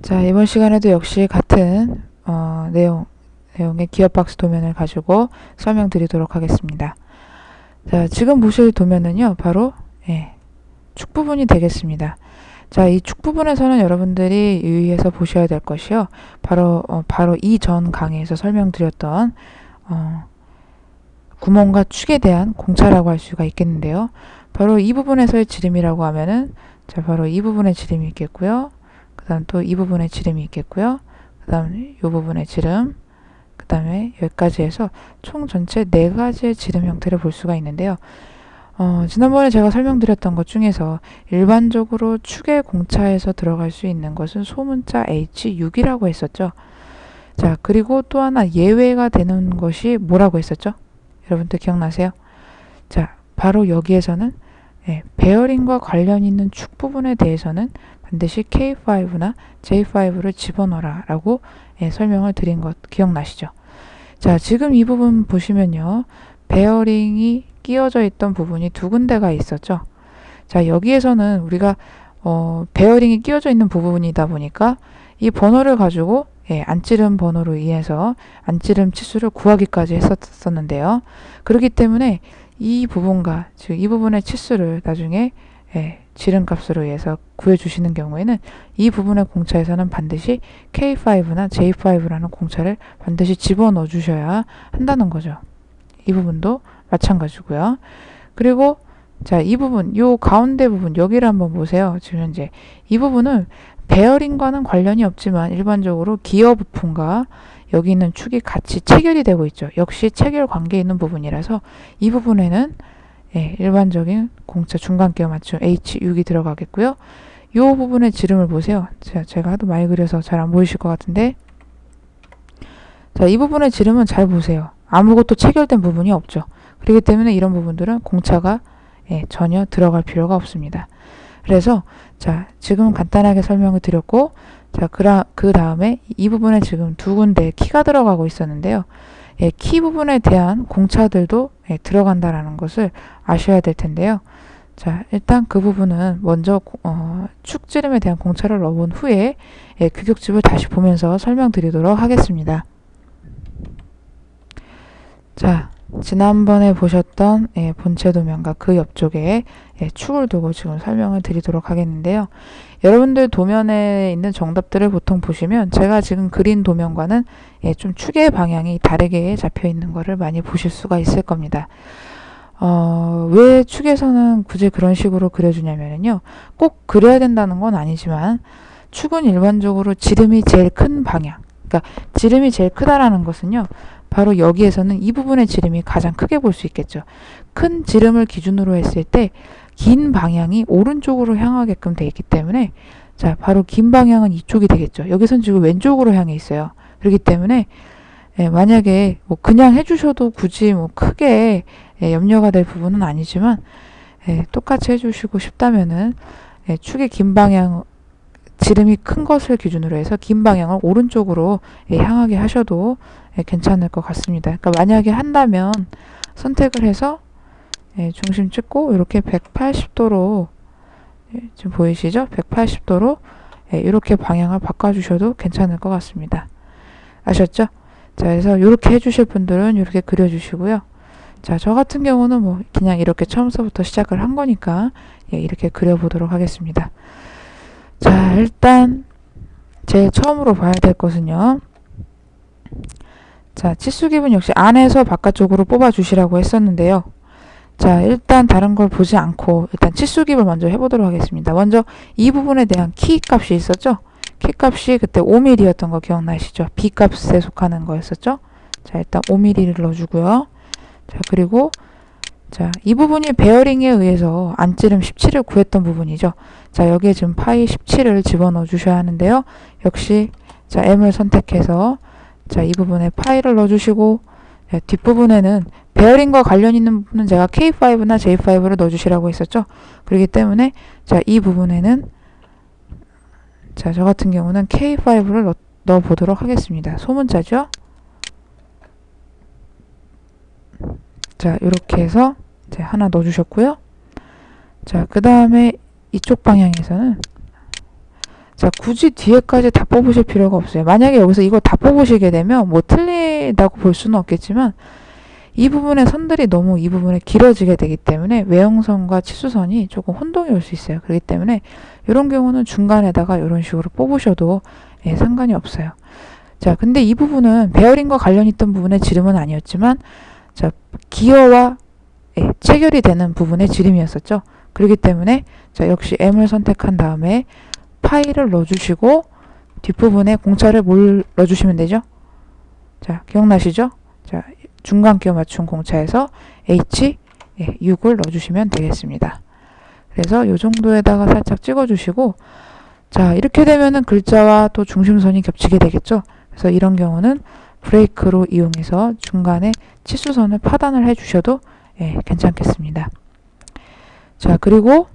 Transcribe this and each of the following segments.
자, 이번 시간에도 역시 같은 내용의 기업박스 도면을 가지고 설명드리도록 하겠습니다. 자, 지금 보실 도면은요, 바로 축 부분이 되겠습니다. 자, 이 축 부분에서는 여러분들이 유의해서 보셔야 될 것이요. 바로 이전 강의에서 설명드렸던 구멍과 축에 대한 공차라고 할 수가 있겠는데요. 바로 이 부분에서의 지름이라고 하면은, 자, 바로 이 부분의 지름이 있겠고요. 그 다음 또 이 부분의 지름이 있겠고요. 그 다음 이 부분의 지름, 그 다음에 여기까지 해서 총 전체 4가지의 지름 형태를 볼 수가 있는데요. 지난번에 제가 설명드렸던 것 중에서 일반적으로 축의 공차에서 들어갈 수 있는 것은 소문자 H6이라고 했었죠. 자, 그리고 또 하나 예외가 되는 것이 뭐라고 했었죠? 여러분들 기억나세요? 자, 바로 여기에서는 베어링과 관련 있는 축 부분에 대해서는 반드시 K5나 J5를 집어넣어라 라고 설명을 드린 것 기억나시죠? 자, 지금 이 부분 보시면요. 베어링이 끼워져 있던 부분이 2군데가 있었죠. 자, 여기에서는 우리가 베어링이 끼워져 있는 부분이다 보니까 이 번호를 가지고 안찌름 번호로 인해서 안찌름 치수를 구하기까지 했었는데요. 그렇기 때문에 이 부분과 즉 이 부분의 치수를 나중에 지름값으로 해서 구해주시는 경우에는 이 부분의 공차에서는 반드시 K5나 J5라는 공차를 반드시 집어넣어 주셔야 한다는 거죠. 이 부분도 마찬가지고요. 그리고 자, 이 부분, 요 가운데 부분 여기를 한번 보세요. 지금 현재 이 부분은 베어링과는 관련이 없지만 일반적으로 기어 부품과 여기 있는 축이 같이 체결이 되고 있죠. 역시 체결 관계에 있는 부분이라서 이 부분에는 일반적인 공차 중간기어 맞춤 H6이 들어가겠고요. 이 부분의 지름을 보세요. 제가 하도 많이 그려서 잘 안 보이실 것 같은데, 자, 이 부분의 지름은 잘 보세요. 아무것도 체결된 부분이 없죠. 그렇기 때문에 이런 부분들은 공차가 전혀 들어갈 필요가 없습니다. 그래서 자, 지금 간단하게 설명을 드렸고, 자, 그 다음에 이 부분에 지금 2군데 키가 들어가고 있었는데요. 키 부분에 대한 공차들도 들어간다라는 것을 아셔야 될 텐데요. 자, 일단 그 부분은 먼저 축지름에 대한 공차를 넣어본 후에 규격집을 다시 보면서 설명드리도록 하겠습니다. 자, 지난번에 보셨던 본체 도면과 그 옆쪽에 축을 두고 지금 설명을 드리도록 하겠는데요. 여러분들 도면에 있는 정답들을 보통 보시면 제가 지금 그린 도면과는 좀 축의 방향이 다르게 잡혀 있는 것을 많이 보실 수가 있을 겁니다. 왜 축에서는 굳이 그런 식으로 그려주냐면요. 꼭 그려야 된다는 건 아니지만 축은 일반적으로 지름이 제일 큰 방향, 그러니까 지름이 제일 크다라는 것은요. 바로 여기에서는 이 부분의 지름이 가장 크게 볼 수 있겠죠. 큰 지름을 기준으로 했을 때 긴 방향이 오른쪽으로 향하게끔 되어 있기 때문에 자, 바로 긴 방향은 이쪽이 되겠죠. 여기선 지금 왼쪽으로 향해 있어요. 그렇기 때문에 만약에 뭐 그냥 해주셔도 굳이 뭐 크게 염려가 될 부분은 아니지만 똑같이 해주시고 싶다면은 축의 긴 방향 지름이 큰 것을 기준으로 해서 긴 방향을 오른쪽으로 향하게 하셔도 괜찮을 것 같습니다. 그러니까 만약에 한다면 선택을 해서 중심 찍고 이렇게 180도로 지금 보이시죠? 180도로 이렇게 방향을 바꿔주셔도 괜찮을 것 같습니다. 아셨죠? 자, 그래서 이렇게 해주실 분들은 이렇게 그려주시고요. 자, 저 같은 경우는 뭐 그냥 이렇게 처음서부터 시작을 한 거니까 이렇게 그려보도록 하겠습니다. 자, 일단 제일 처음으로 봐야 될 것은요. 자, 치수깁은 역시 안에서 바깥쪽으로 뽑아주시라고 했었는데요. 자, 일단 다른 걸 보지 않고 일단 치수깁을 먼저 해보도록 하겠습니다. 먼저 이 부분에 대한 키 값이 있었죠? 키 값이 그때 5mm였던 거 기억나시죠? B 값에 속하는 거였었죠? 자, 일단 5mm를 넣어주고요. 자, 그리고 자, 이 부분이 베어링에 의해서 안찌름 17을 구했던 부분이죠. 자, 여기에 지금 파이 17을 집어넣어 주셔야 하는데요. 역시 자, M을 선택해서 자, 이 부분에 파이를 넣어주시고 뒷부분에는 베어링과 관련 있는 부분은 제가 K5나 J5를 넣어주시라고 했었죠. 그렇기 때문에 자, 이 부분에는 자, 저 같은 경우는 K5를 넣어보도록 하겠습니다. 소문자죠. 자, 이렇게 해서 하나 넣어주셨고요. 자, 그 다음에 이쪽 방향에서는 자, 굳이 뒤에까지 다 뽑으실 필요가 없어요. 만약에 여기서 이거 다 뽑으시게 되면 뭐 틀리다고 볼 수는 없겠지만 이 부분의 선들이 너무 이 부분에 길어지게 되기 때문에 외형선과 치수선이 조금 혼동이 올 수 있어요. 그렇기 때문에 이런 경우는 중간에다가 이런 식으로 뽑으셔도 상관이 없어요. 자, 근데 이 부분은 베어링과 관련 있던 부분의 지름은 아니었지만 자, 기어와 체결이 되는 부분의 지름이었었죠. 그렇기 때문에 자, 역시 M을 선택한 다음에 파이를 넣어주시고 뒷부분에 공차를 뭘 넣어주시면 되죠? 자, 기억나시죠? 자, 중간 기어 맞춘 공차에서 H 6을 넣어주시면 되겠습니다. 그래서 이 정도에다가 살짝 찍어주시고 자, 이렇게 되면은 글자와 또 중심선이 겹치게 되겠죠? 그래서 이런 경우는 브레이크로 이용해서 중간에 치수선을 파단을 해주셔도 괜찮겠습니다. 자, 그리고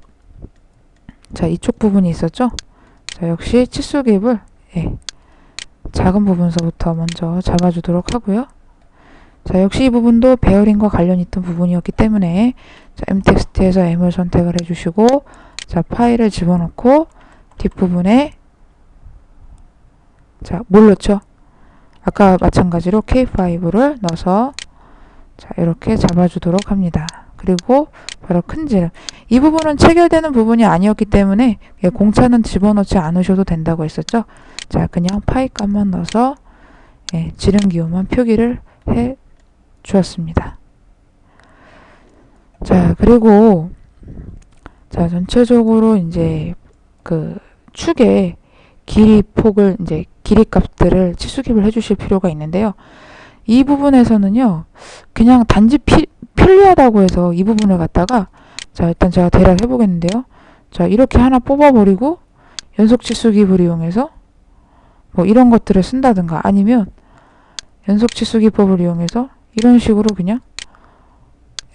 자, 이쪽 부분이 있었죠? 자, 역시 치수깁을 작은 부분서부터 먼저 잡아주도록 하고요. 자, 역시 이 부분도 베어링과 관련 있던 부분이었기 때문에 자, M텍스트에서 M을 선택을 해주시고 자, 파일을 집어넣고 뒷부분에 자, 뭘 넣죠? 아까 마찬가지로 K5를 넣어서 자, 이렇게 잡아주도록 합니다. 그리고 바로 큰 지름. 이 부분은 체결되는 부분이 아니었기 때문에 공차는 집어넣지 않으셔도 된다고 했었죠. 자, 그냥 파이 값만 넣어서 지름 기호만 표기를 해 주었습니다. 자, 그리고 자, 전체적으로 이제 그 축의 길이 폭을 이제 길이 값들을 치수깁을 해주실 필요가 있는데요. 이 부분에서는요, 그냥 단지 편리하다고 해서 이 부분을 갖다가 자, 일단 제가 대략 해보겠는데요. 자, 이렇게 하나 뽑아버리고 연속 치수깁을 이용해서 뭐 이런 것들을 쓴다든가 아니면 연속 치수기법을 이용해서 이런 식으로 그냥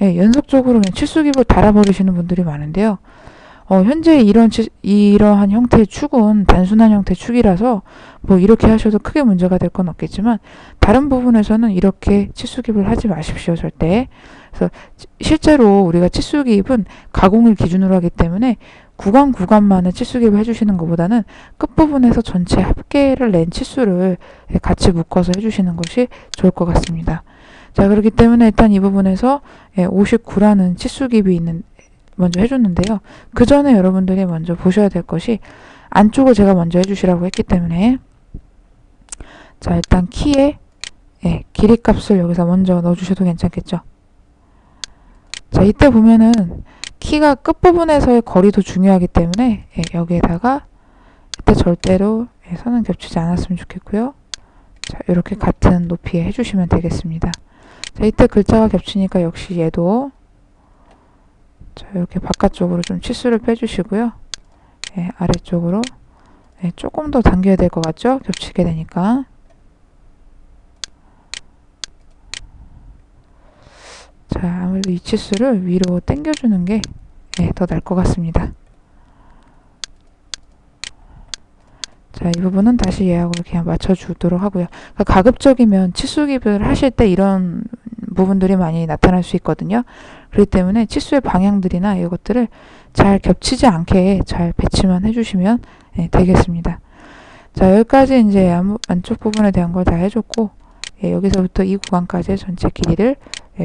연속적으로 그냥 치수깁을 달아버리시는 분들이 많은데요. 현재 이러한 형태의 축은 단순한 형태의 축이라서 뭐 이렇게 하셔도 크게 문제가 될 건 없겠지만 다른 부분에서는 이렇게 치수깁을 하지 마십시오. 절대. 그래서 실제로 우리가 치수깁은 가공을 기준으로 하기 때문에 구간만을 치수깁을 해주시는 것보다는 끝부분에서 전체 합계를 낸 치수를 같이 묶어서 해주시는 것이 좋을 것 같습니다. 자, 그렇기 때문에 일단 이 부분에서 59라는 치수깁이 있는 먼저 해줬는데요. 그 전에 여러분들이 먼저 보셔야 될 것이 안쪽을 제가 먼저 해주시라고 했기 때문에 자, 일단 키에 길이 값을 여기서 먼저 넣어주셔도 괜찮겠죠. 자, 이때 보면은 키가 끝부분에서의 거리도 중요하기 때문에 여기에다가 이때 절대로 선은 겹치지 않았으면 좋겠고요. 자, 이렇게 같은 높이에 해주시면 되겠습니다. 자, 이때 글자가 겹치니까 역시 얘도 자, 이렇게 바깥쪽으로 좀 치수를 빼주시고요. 아래쪽으로 조금 더 당겨야 될 것 같죠? 겹치게 되니까. 자, 아무래도 이 치수를 위로 당겨주는 게 더 나을 것 같습니다. 자, 이 부분은 다시 얘하고 그냥 맞춰주도록 하고요. 그러니까 가급적이면 치수깁을 하실 때 이런 부분들이 많이 나타날 수 있거든요. 그렇기 때문에 치수의 방향들이나 이것들을 잘 겹치지 않게 잘 배치만 해주시면 되겠습니다. 자, 여기까지 이제 안쪽 부분에 대한 걸 다 해줬고 여기서부터 이 구간까지의 전체 길이를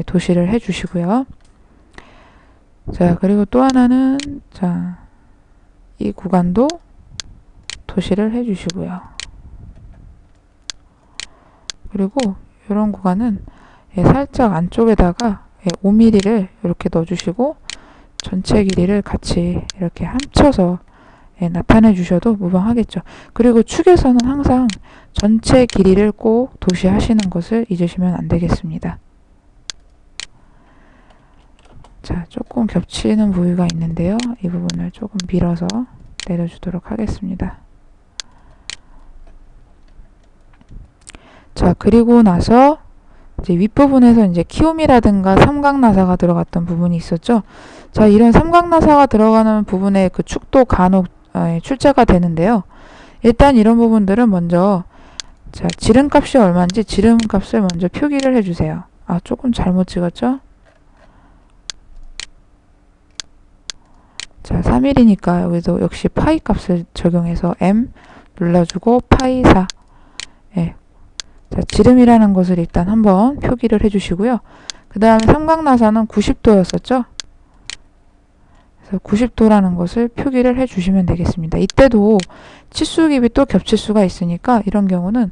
도시를 해주시고요. 자, 그리고 또 하나는 자, 이 구간도 도시를 해주시고요. 그리고 이런 구간은 살짝 안쪽에다가 5mm를 이렇게 넣어주시고 전체 길이를 같이 이렇게 합쳐서 나타내 주셔도 무방하겠죠. 그리고 축에서는 항상 전체 길이를 꼭 도시하시는 것을 잊으시면 안 되겠습니다. 자, 조금 겹치는 부위가 있는데요. 이 부분을 조금 밀어서 내려주도록 하겠습니다. 자, 그리고 나서 이제 윗부분에서 이제 키움이라든가 삼각나사가 들어갔던 부분이 있었죠. 자, 이런 삼각나사가 들어가는 부분에 그 축도 간혹 출제가 되는데요. 일단 이런 부분들은 먼저 자, 지름값이 얼마인지 지름값을 먼저 표기를 해주세요. 아, 조금 잘못 찍었죠? 자, 3mm니까 여기도 역시 파이 값을 적용해서 m 눌러주고 파이 4. 예. 자, 지름이라는 것을 일단 한번 표기를 해주시고요. 그 다음에 삼각나사는 90도였었죠. 그래서 90도라는 것을 표기를 해주시면 되겠습니다. 이때도 치수 깁이 또 겹칠 수가 있으니까 이런 경우는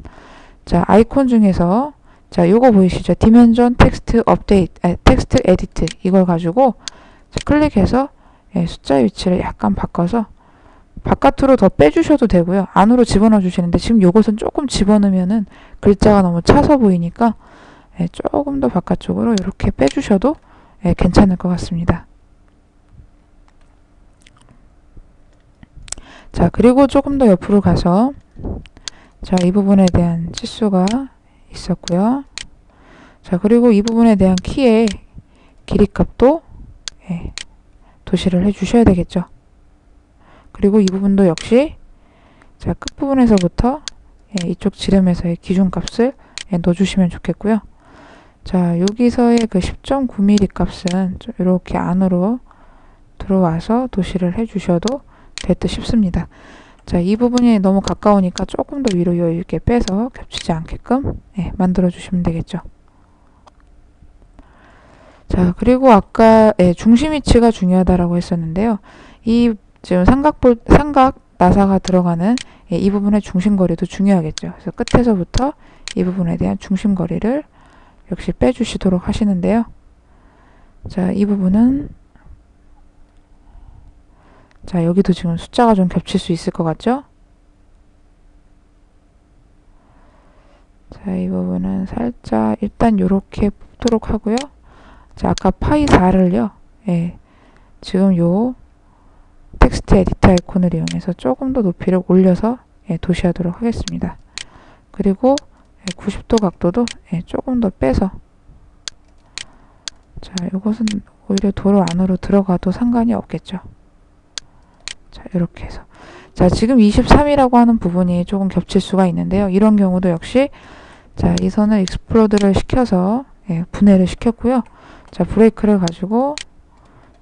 자, 아이콘 중에서 자, 요거 보이시죠? 디멘전 텍스트 업데이트, 텍스트 에디트 이걸 가지고 자, 클릭해서 예, 숫자 위치를 약간 바꿔서 바깥으로 더 빼주셔도 되고요. 안으로 집어넣어 주시는데 지금 요것은 조금 집어넣으면은 글자가 너무 차서 보이니까 예, 조금 더 바깥쪽으로 이렇게 빼주셔도 예, 괜찮을 것 같습니다. 자, 그리고 조금 더 옆으로 가서 자, 이 부분에 대한 치수가 있었고요. 자, 그리고 이 부분에 대한 키의 길이 값도 예, 도시를 해주셔야 되겠죠. 그리고 이 부분도 역시 자, 끝부분에서부터 예, 이쪽 지름에서의 기준값을 예, 넣어주시면 좋겠고요. 자, 여기서의 그 10.9mm 값은 이렇게 안으로 들어와서 도시를 해주셔도 될 듯 싶습니다. 자, 이 부분이 너무 가까우니까 조금 더 위로 여유 있게 빼서 겹치지 않게끔 예, 만들어 주시면 되겠죠. 자, 그리고 아까 예, 중심 위치가 중요하다라고 했었는데요. 이 지금 삼각 나사가 들어가는 예, 이 부분의 중심거리도 중요하겠죠. 그래서 끝에서부터 이 부분에 대한 중심거리를 역시 빼주시도록 하시는데요. 자, 이 부분은 자, 여기도 지금 숫자가 좀 겹칠 수 있을 것 같죠? 자, 이 부분은 살짝 일단 요렇게 뽑도록 하고요. 자, 아까 파이 4를요. 예, 지금 요 텍스트 에디터 아이콘을 이용해서 조금 더 높이를 올려서 예, 도시하도록 하겠습니다. 그리고 예, 90도 각도도 예, 조금 더 빼서 자, 요것은 오히려 도로 안으로 들어가도 상관이 없겠죠. 자, 이렇게 해서 자, 지금 23이라고 하는 부분이 조금 겹칠 수가 있는데요. 이런 경우도 역시 자, 이 선을 익스플로드를 시켜서 예, 분해를 시켰고요. 자, 브레이크를 가지고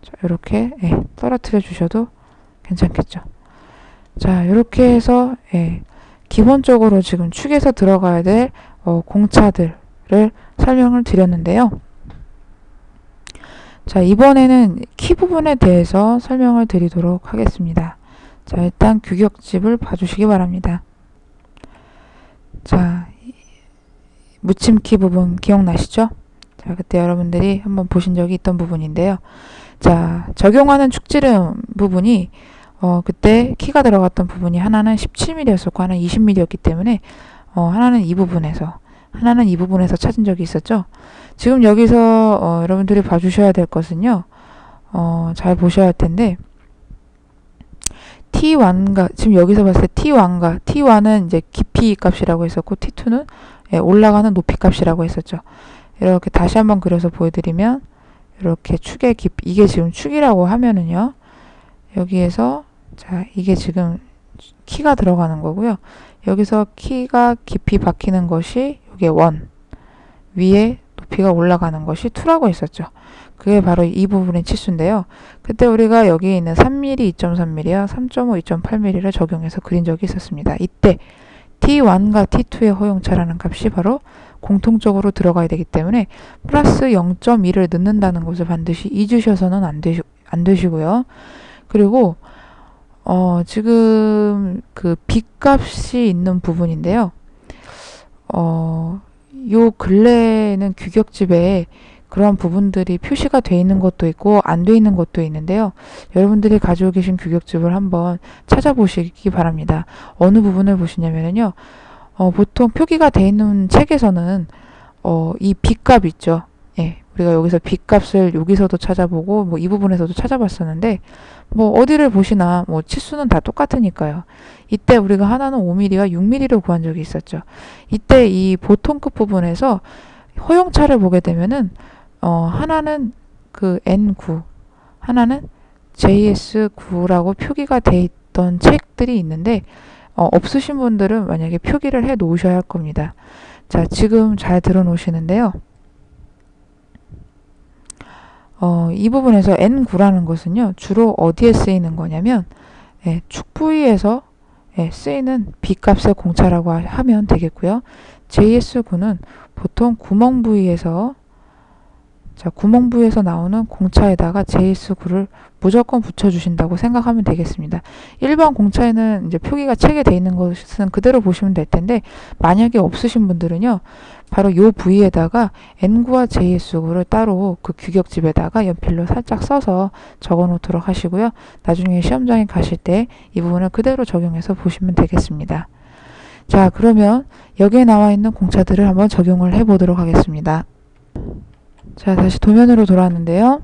자, 이렇게 예, 떨어뜨려 주셔도 괜찮겠죠. 자, 이렇게 해서 예, 기본적으로 지금 축에서 들어가야 될 공차들을 설명을 드렸는데요. 자, 이번에는 키 부분에 대해서 설명을 드리도록 하겠습니다. 자, 일단 규격집을 봐주시기 바랍니다. 자, 묻힘키 부분 기억나시죠? 자, 그때 여러분들이 한번 보신 적이 있던 부분인데요. 자, 적용하는 축지름 부분이 그때 키가 들어갔던 부분이 하나는 17mm였었고 하나는 20mm였기 때문에 하나는 이 부분에서 찾은 적이 있었죠. 지금 여기서 여러분들이 봐주셔야 될 것은요. 잘 보셔야 할 텐데 T1과 지금 여기서 봤을 때 T1은 이제 깊이 값이라고 했었고 T2는 예, 올라가는 높이 값이라고 했었죠. 이렇게 다시 한번 그려서 보여드리면 이렇게 축의 깊이 이게 지금 축이라고 하면은요. 여기에서 자, 이게 지금 키가 들어가는 거고요. 여기서 키가 깊이 박히는 것이 이게 1, 위에 높이가 올라가는 것이 2라고 했었죠. 그게 바로 이 부분의 치수인데요. 그때 우리가 여기에 있는 3mm, 2.3mm와 3.5, 2.8mm를 적용해서 그린 적이 있었습니다. 이때 T1과 T2의 허용차라는 값이 바로 공통적으로 들어가야 되기 때문에 플러스 0.2를 넣는다는 것을 반드시 잊으셔서는 안 되시고요. 그리고 지금 그 B값이 있는 부분인데요. 요 근래에는 규격집에 그런 부분들이 표시가 돼 있는 것도 있고 안 돼 있는 것도 있는데요. 여러분들이 가지고 계신 규격집을 한번 찾아보시기 바랍니다. 어느 부분을 보시냐면요. 보통 표기가 돼 있는 책에서는 이 B값 있죠. 예, 우리가 여기서 B값을 여기서도 찾아보고 뭐 이 부분에서도 찾아봤었는데 뭐 어디를 보시나 뭐 치수는 다 똑같으니까요. 이때 우리가 하나는 5mm와 6mm로 구한 적이 있었죠. 이때 이 보통급 부분에서 허용차를 보게 되면은 하나는 그 N9, 하나는 JS9라고 표기가 돼 있던 책들이 있는데 없으신 분들은 만약에 표기를 해 놓으셔야 할 겁니다. 자, 지금 잘 들어 놓으시는데요. 이 부분에서 N9라는 것은요, 주로 어디에 쓰이는 거냐면, 축 부위에서 쓰이는 B값의 공차라고 하면 되겠고요. JS9는 보통 구멍 부위에서 나오는 공차에다가 JS9를 무조건 붙여주신다고 생각하면 되겠습니다. 일반 공차에는 이제 표기가 체계되어 있는 것은 그대로 보시면 될 텐데, 만약에 없으신 분들은요, 바로 이 부위에다가 N9와 JS9를 따로 그 규격집에다가 연필로 살짝 써서 적어 놓도록 하시고요. 나중에 시험장에 가실 때 이 부분을 그대로 적용해서 보시면 되겠습니다. 자, 그러면 여기에 나와 있는 공차들을 한번 적용을 해 보도록 하겠습니다. 자, 다시 도면으로 돌아왔는데요.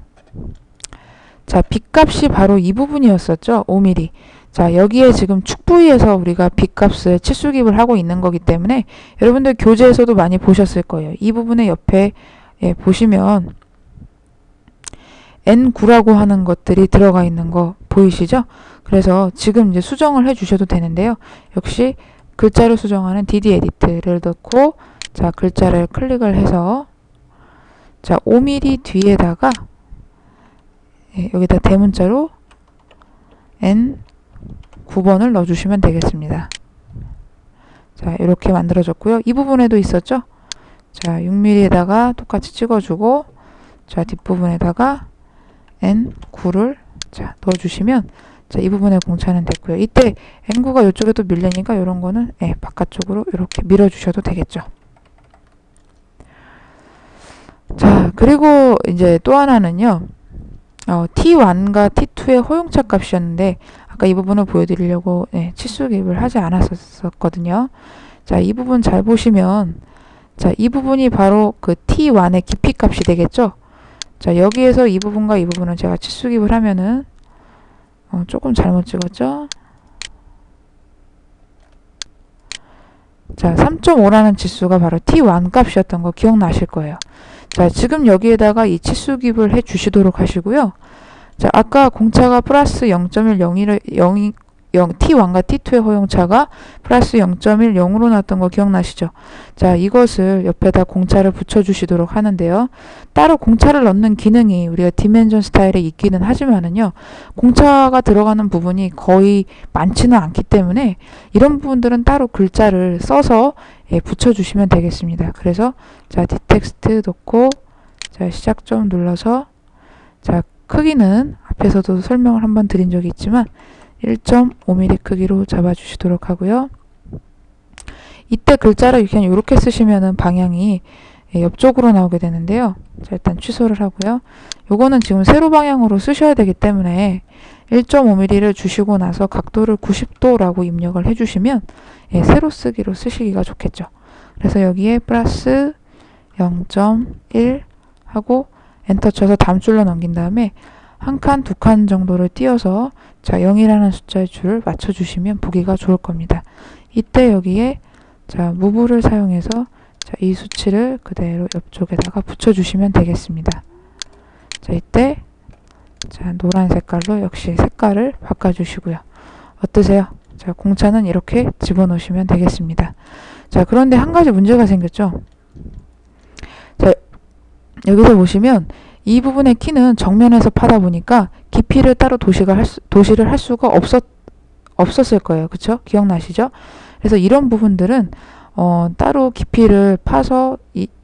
자, B값이 바로 이 부분이었었죠. 5mm. 자, 여기에 지금 축 부위에서 우리가 B값을 치수기입을 하고 있는 거기 때문에 여러분들 교재에서도 많이 보셨을 거예요. 이 부분의 옆에 보시면 N9라고 하는 것들이 들어가 있는 거 보이시죠? 그래서 지금 이제 수정을 해 주셔도 되는데요. 역시 글자를 수정하는 DD 에디트를 넣고, 자, 글자를 클릭을 해서, 자, 5mm 뒤에다가 여기다 대문자로 N9번을 넣어주시면 되겠습니다. 자, 이렇게 만들어졌고요. 이 부분에도 있었죠? 자, 6mm에다가 똑같이 찍어주고, 자, 뒷부분에다가 N9를 자, 넣어주시면, 자, 이 부분의 공차는 됐고요. 이때 N9가 이쪽에도 밀리니까 이런 거는 바깥쪽으로 이렇게 밀어주셔도 되겠죠. 자, 그리고 이제 또 하나는요, T1과 T2의 호용차 값이었는데, 아까 이 부분을 보여드리려고 치수 기입을 하지 않았었거든요. 자, 이 부분 잘 보시면, 자, 이 부분이 바로 그 T1의 깊이 값이 되겠죠. 자, 여기에서 이 부분과 이 부분은 제가 치수 기입을 하면은 조금 잘못 찍었죠. 자, 3.5라는 지수가 바로 T1 값이었던 거 기억나실 거예요. 자, 지금 여기에다가 이 치수 기입을 해 주시도록 하시고요. 자, 아까 공차가 플러스 0.101, T1과 T2의 호용차가 플러스 0.10으로 나왔던 거 기억나시죠? 자, 이것을 옆에다 공차를 붙여주시도록 하는데요. 따로 공차를 넣는 기능이 우리가 디멘전 스타일에 있기는 하지만은요, 공차가 들어가는 부분이 거의 많지는 않기 때문에 이런 부분들은 따로 글자를 써서 붙여주시면 되겠습니다. 그래서 자, 디텍스트 넣고, 자, 시작점 눌러서, 자, 크기는 앞에서도 설명을 한번 드린 적이 있지만 1.5mm 크기로 잡아주시도록 하고요. 이때 글자를 그냥 이렇게 쓰시면은 방향이 옆쪽으로 나오게 되는데요. 자, 일단 취소를 하고요. 요거는 지금 세로 방향으로 쓰셔야 되기 때문에 1.5mm를 주시고 나서 각도를 90도라고 입력을 해주시면 세로 쓰기로 쓰시기가 좋겠죠. 그래서 여기에 플러스 0.1 하고 엔터 쳐서 다음 줄로 넘긴 다음에 한 칸, 두 칸 정도를 띄어서 자, 0이라는 숫자의 줄을 맞춰주시면 보기가 좋을 겁니다. 이때 여기에 자, 무브를 사용해서 자, 이 수치를 그대로 옆쪽에다가 붙여주시면 되겠습니다. 자, 이때 자, 노란 색깔로 역시 색깔을 바꿔주시고요. 어떠세요? 자, 공차는 이렇게 집어넣으시면 되겠습니다. 자, 그런데 한 가지 문제가 생겼죠. 자, 여기서 보시면 이 부분의 키는 정면에서 파다 보니까 깊이를 따로 도시를 할 수가 없었을 거예요. 그쵸? 기억나시죠? 그래서 이런 부분들은 따로 깊이를 파서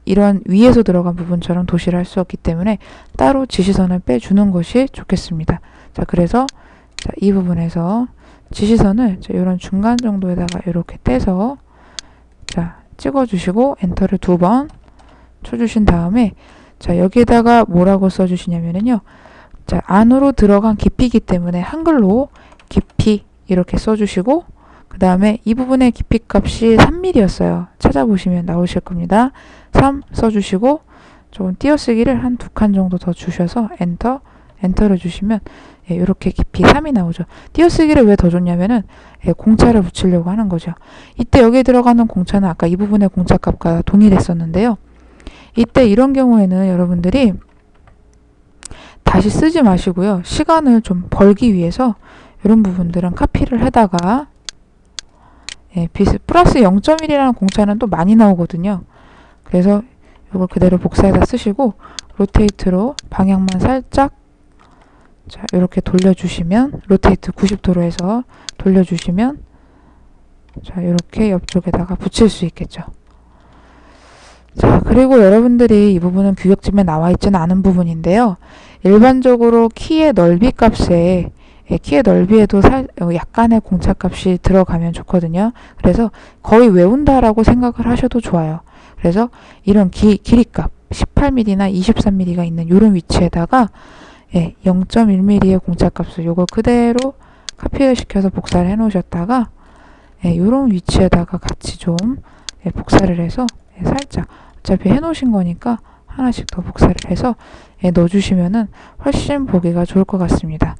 이런 위에서 들어간 부분처럼 도시를 할 수 없기 때문에 따로 지시선을 빼주는 것이 좋겠습니다. 자, 그래서 자, 이 부분에서 지시선을 자, 이런 중간 정도에다가 이렇게 떼서 자, 찍어주시고 엔터를 2번 쳐주신 다음에 자, 여기에다가 뭐라고 써주시냐면요. 자, 안으로 들어간 깊이이기 때문에 한글로 깊이 이렇게 써주시고, 그 다음에 이 부분의 깊이 값이 3mm였어요. 찾아보시면 나오실 겁니다. 3 써주시고, 조금 띄어쓰기를 한 2칸 정도 더 주셔서 엔터를 주시면 이렇게 깊이 3이 나오죠. 띄어쓰기를 왜 더 줬냐면은 공차를 붙이려고 하는 거죠. 이때 여기에 들어가는 공차는 아까 이 부분의 공차 값과 동일했었는데요. 이때 이런 경우에는 여러분들이 다시 쓰지 마시고요. 시간을 좀 벌기 위해서 이런 부분들은 카피를 해다가 플러스 0.1이라는 공차는 또 많이 나오거든요. 그래서 이걸 그대로 복사해다 쓰시고 로테이트로 방향만 살짝 자 이렇게 돌려주시면 로테이트 90도로 해서 돌려주시면 자 이렇게 옆쪽에다가 붙일 수 있겠죠. 자 그리고 여러분들이 이 부분은 규격집에 나와 있지는 않은 부분인데요. 일반적으로 키의 넓이 값에 키의 넓이에도 약간의 공차값이 들어가면 좋거든요. 그래서 거의 외운다라고 생각을 하셔도 좋아요. 그래서 이런 길이값 18mm나 23mm가 있는 이런 위치에다가 0.1mm의 공차값을 요걸 그대로 카피를 시켜서 복사를 해 놓으셨다가 이런 위치에다가 같이 좀 복사를 해서 살짝 어차피 해 놓으신 거니까 하나씩 더 복사를 해서 넣어주시면은 훨씬 보기가 좋을 것 같습니다.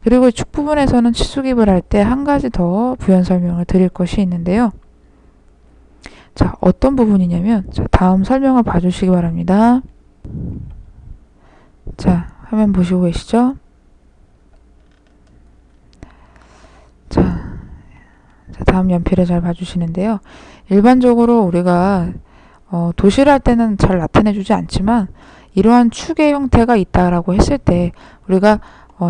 그리고 축 부분에서는 치수기입을 할 때 한 가지 더 부연 설명을 드릴 것이 있는데요. 자, 어떤 부분이냐면 자, 다음 설명을 봐주시기 바랍니다. 자, 화면 보시고 계시죠? 자, 다음 연필을 잘 봐주시는데요. 일반적으로 우리가 도시를 할 때는 잘 나타내주지 않지만 이러한 축의 형태가 있다라고 했을 때 우리가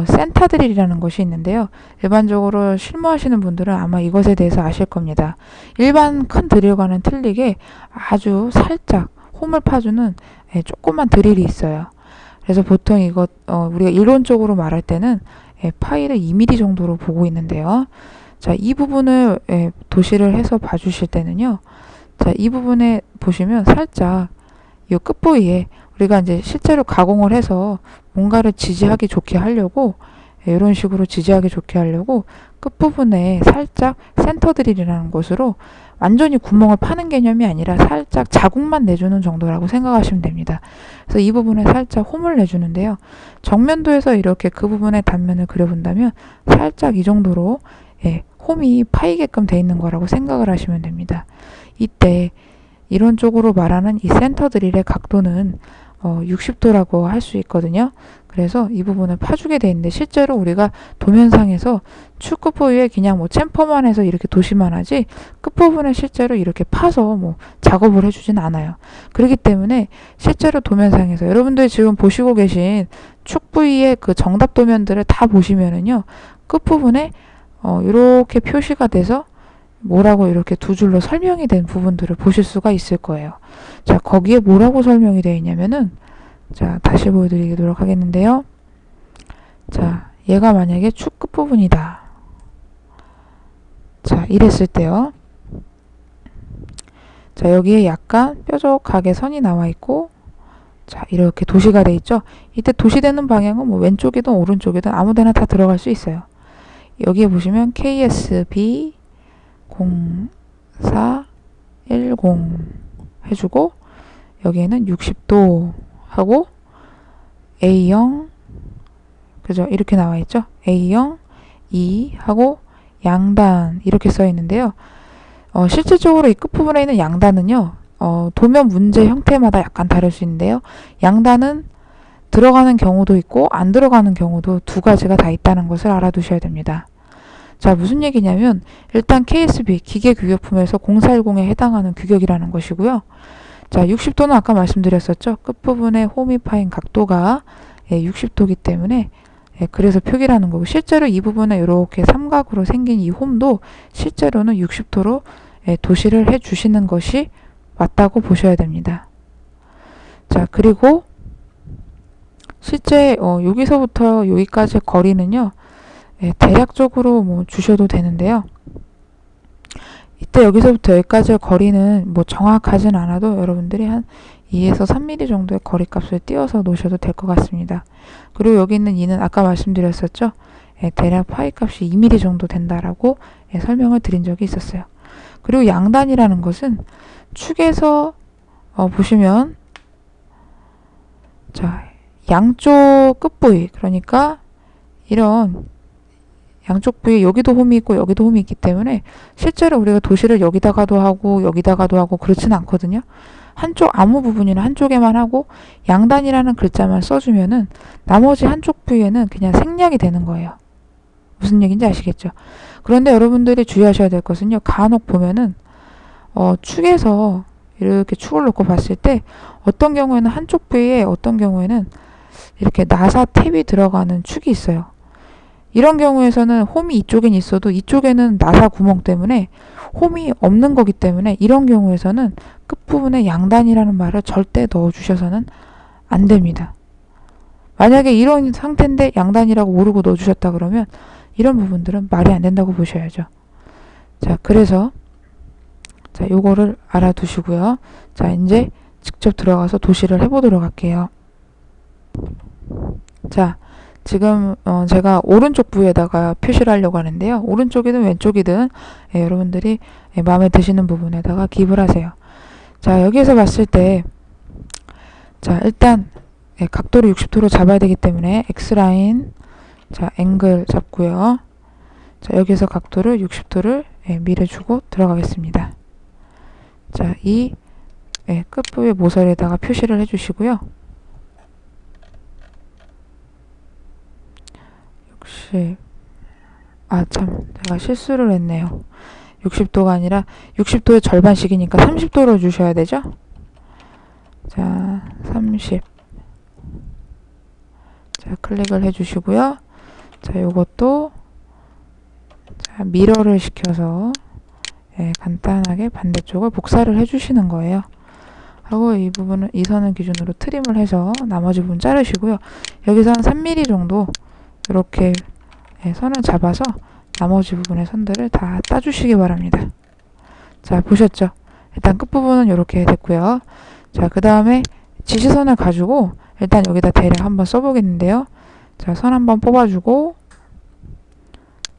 센터 드릴이라는 것이 있는데요. 일반적으로 실무하시는 분들은 아마 이것에 대해서 아실 겁니다. 일반 큰 드릴과는 틀리게 아주 살짝 홈을 파주는 조그만 드릴이 있어요. 그래서 보통 이것 우리가 이론적으로 말할 때는 파이를 2mm 정도로 보고 있는데요. 자, 이 부분을 도시를 해서 봐주실 때는요. 자, 이 부분에 보시면 살짝 이 끝부위에 우리가 이제 실제로 가공을 해서 뭔가를 지지하기 좋게 하려고 이런 식으로 지지하기 좋게 하려고 끝부분에 살짝 센터 드릴이라는 것으로 완전히 구멍을 파는 개념이 아니라 살짝 자국만 내주는 정도라고 생각하시면 됩니다. 그래서 이 부분에 살짝 홈을 내주는데요. 정면도에서 이렇게 그 부분의 단면을 그려본다면 살짝 이 정도로 홈이 파이게끔 돼 있는 거라고 생각을 하시면 됩니다. 이때 이런 쪽으로 말하는 이 센터 드릴의 각도는 60도라고 할 수 있거든요. 그래서 이 부분을 파주게 돼 있는데 실제로 우리가 도면상에서 축 끝부위에 그냥 뭐 챔퍼만 해서 이렇게 도시만 하지 끝부분에 실제로 이렇게 파서 뭐 작업을 해주진 않아요. 그렇기 때문에 실제로 도면상에서 여러분들이 지금 보시고 계신 축 부위의 그 정답 도면들을 다 보시면은요 끝부분에 이렇게 표시가 돼서 뭐라고 이렇게 두 줄로 설명이 된 부분들을 보실 수가 있을 거예요. 자, 거기에 뭐라고 설명이 되어 있냐면은 자, 다시 보여드리도록 하겠는데요. 자, 얘가 만약에 축 끝부분이다. 자, 이랬을 때요. 자, 여기에 약간 뾰족하게 선이 나와 있고 자, 이렇게 도시가 돼 있죠. 이때 도시되는 방향은 뭐 왼쪽이든 오른쪽이든 아무 데나 다 들어갈 수 있어요. 여기에 보시면 KSB 0410 해주고 여기에는 60도 하고 A0 그죠? 이렇게 나와 있죠? A0 2 하고 양단 이렇게 써 있는데요. 실질적으로 이 끝부분에 있는 양단은요. 도면 문제 형태마다 약간 다를 수 있는데요. 양단은 들어가는 경우도 있고 안 들어가는 경우도 두 가지가 다 있다는 것을 알아두셔야 됩니다. 자, 무슨 얘기냐면 일단 KSB 기계규격품에서 0410에 해당하는 규격이라는 것이고요. 자, 60도는 아까 말씀드렸었죠. 끝부분에 홈이 파인 각도가 60도이기 때문에 그래서 표기라는 거고 실제로 이 부분에 이렇게 삼각으로 생긴 이 홈도 실제로는 60도로 도시를 해주시는 것이 맞다고 보셔야 됩니다. 자, 그리고 실제 여기서부터 여기까지 거리는요. 대략적으로 뭐 주셔도 되는데요. 이때 여기서부터 여기까지의 거리는 뭐 정확하진 않아도 여러분들이 한 2에서 3mm 정도의 거리값을 띄워서 놓으셔도 될 것 같습니다. 그리고 여기 있는 2는 아까 말씀드렸었죠. 대략 파이 값이 2mm 정도 된다라고 설명을 드린 적이 있었어요. 그리고 양단이라는 것은 축에서 보시면 자, 양쪽 끝부위 그러니까 이런 양쪽 부위에 여기도 홈이 있고 여기도 홈이 있기 때문에 실제로 우리가 도시를 여기다가도 하고 여기다가도 하고 그렇지는 않거든요. 한쪽 아무 부분이나 한쪽에만 하고 양단이라는 글자만 써주면은 나머지 한쪽 부위에는 그냥 생략이 되는 거예요. 무슨 얘기인지 아시겠죠? 그런데 여러분들이 주의하셔야 될 것은요. 간혹 보면은 축에서 이렇게 축을 놓고 봤을 때 어떤 경우에는 한쪽 부위에 어떤 경우에는 이렇게 나사 탭이 들어가는 축이 있어요. 이런 경우에서는 홈이 이쪽엔 있어도 이쪽에는 나사 구멍 때문에 홈이 없는 거기 때문에 이런 경우에서는 끝부분에 양단이라는 말을 절대 넣어주셔서는 안 됩니다. 만약에 이런 상태인데 양단이라고 모르고 넣어주셨다 그러면 이런 부분들은 말이 안 된다고 보셔야죠. 자, 그래서 자, 요거를 알아두시고요. 자, 이제 직접 들어가서 도시를 해보도록 할게요. 자, 지금 제가 오른쪽 부위에다가 표시를 하려고 하는데요. 오른쪽이든 왼쪽이든 여러분들이 마음에 드시는 부분에다가 기입을 하세요. 자, 여기에서 봤을 때 자, 일단 각도를 60도로 잡아야 되기 때문에 X라인 자, 앵글 잡고요. 자, 여기서 각도를 60도를 밀어주고 들어가겠습니다. 자, 이 끝부위 모서리에다가 표시를 해주시고요. 참, 제가 실수를 했네요. 60도가 아니라 60도의 절반씩이니까 30도로 주셔야 되죠? 자, 30. 자, 클릭을 해주시고요. 자, 요것도 자, 미러를 시켜서 간단하게 반대쪽을 복사를 해주시는 거예요. 하고 이 부분은 이 선을 기준으로 트림을 해서 나머지 부분 자르시고요. 여기서 한 3mm 정도 이렇게 선을 잡아서 나머지 부분의 선들을 다 따주시기 바랍니다. 자, 보셨죠? 일단 끝부분은 이렇게 됐고요. 자, 그 다음에 지시선을 가지고 일단 여기다 대략 한번 써보겠는데요. 자, 선 한번 뽑아주고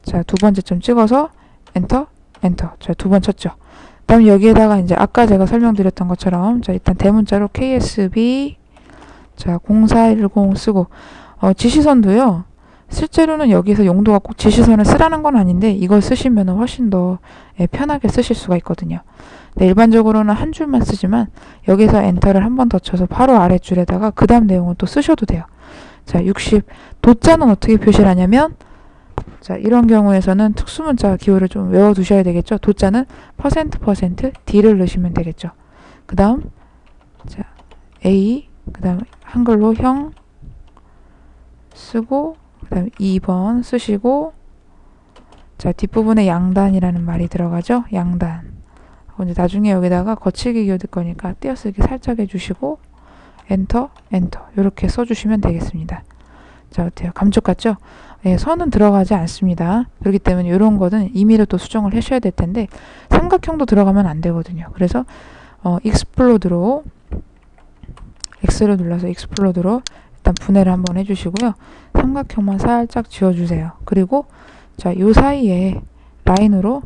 자, 두 번째 점 찍어서 엔터, 엔터. 자, 두 번 쳤죠. 그 다음에 여기에다가 이제 아까 제가 설명드렸던 것처럼 자, 일단 대문자로 KSB 자, 0410 쓰고 지시선도요. 실제로는 여기서 용도가 꼭 지시선을 쓰라는 건 아닌데 이걸 쓰시면 훨씬 더 편하게 쓰실 수가 있거든요. 네, 일반적으로는 한 줄만 쓰지만 여기서 엔터를 한 번 더 쳐서 바로 아랫줄에다가 그 다음 내용을 또 쓰셔도 돼요. 자, 60 도자는 어떻게 표시를 하냐면 자, 이런 경우에서는 특수문자 기호를 좀 외워두셔야 되겠죠. 도자는 %D를 넣으시면 되겠죠. 그 다음 자, A 그 다음 한글로 형 쓰고 그 다음 2번 쓰시고 자, 뒷부분에 양단이라는 말이 들어가죠. 양단. 이제 나중에 여기다가 거칠게 기어들 거니까 띄어쓰기 살짝 해주시고 엔터, 엔터 이렇게 써주시면 되겠습니다. 자, 어때요? 감쪽 같죠? 선은 들어가지 않습니다. 그렇기 때문에 이런 거는 임의로 또 수정을 하셔야 될 텐데 삼각형도 들어가면 안 되거든요. 그래서 익스플로드로 X를 눌러서 익스플로드로 일단 분해를 한번 해주시고요. 삼각형만 살짝 지워주세요. 그리고 자, 요 사이에 라인으로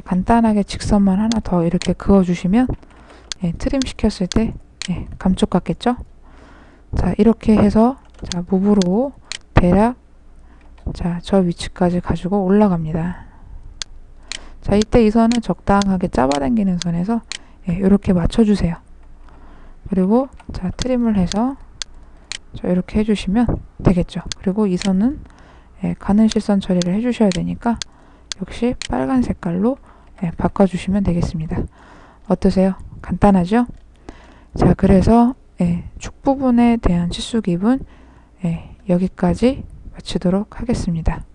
간단하게 직선만 하나 더 이렇게 그어주시면 트림 시켰을 때 감쪽 같겠죠? 자, 이렇게 해서 자, 무브로 대략 자, 저 위치까지 가지고 올라갑니다. 자, 이때 이 선을 적당하게 잡아당기는 선에서 이렇게 맞춰주세요. 그리고 자, 트림을 해서 자, 이렇게 해주시면 되겠죠. 그리고 이 선은 가는 실선 처리를 해주셔야 되니까 역시 빨간 색깔로 바꿔주시면 되겠습니다. 어떠세요? 간단하죠? 자, 그래서 축 부분에 대한 치수 기입은 여기까지 마치도록 하겠습니다.